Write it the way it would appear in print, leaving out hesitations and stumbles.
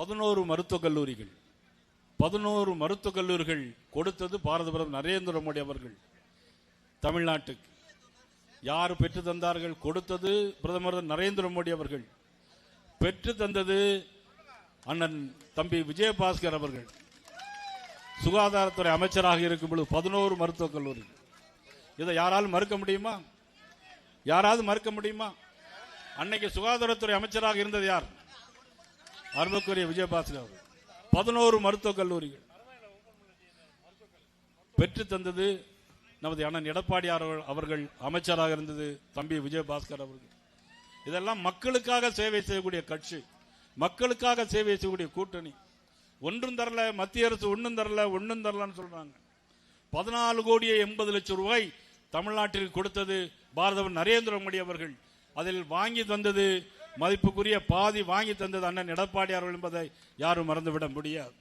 11 மருத்துவக் கல்லூரிகள் 11 மருத்துவக் கல்லூரிகள் கொடுத்தது பாரத பிரதமர் நரேந்திர மோடி அவர்கள். தமிழ்நாட்டுக்கு யார் பெற்று தந்தார்கள்? கொடுத்தது பிரதமர் நரேந்திர மோடி அவர்கள். பெற்று தந்தது அண்ணன் தம்பி விஜயபாஸ்கர் அவர்கள். சுகாதாரத்துறை அமைச்சராக இருக்கும் பொழுது 11 மருத்துவக் கல்லூரி. இதை யாராலும் மறுக்க முடியுமா? யாராவது மறுக்க முடியுமா? அன்னைக்கு சுகாதாரத்துறை அமைச்சராக இருந்தது யார்? அருமைக்குரிய விஜயபாஸ்கர் அவர்கள். 11 மருத்துவக் கல்லூரிகள் பெற்று தந்தது நமது அண்ணன் எடப்பாடி அவர்கள். அமைச்சராக இருந்தது தம்பி விஜயபாஸ்கர் அவர்கள். இதெல்லாம் மக்களுக்காக சேவை செய்யக்கூடிய கட்சி, மக்களுக்காக சேவை செய்யக்கூடிய கூட்டணி. ஒன்றும் தரல, மத்திய அரசு ஒன்றும் தரலன்னு சொல்றாங்க. 14 கோடியே 80 லட்சம் ரூபாய் தமிழ்நாட்டிற்கு கொடுத்தது பாரத நரேந்திர மோடி அவர்கள். அதில் வாங்கி தந்தது மதிப்புக்குரிய பாதி வாங்கி தந்தது அண்ணன் எடப்பாடி அவர்கள் என்பதை யாரும் மறந்துவிட முடியாது.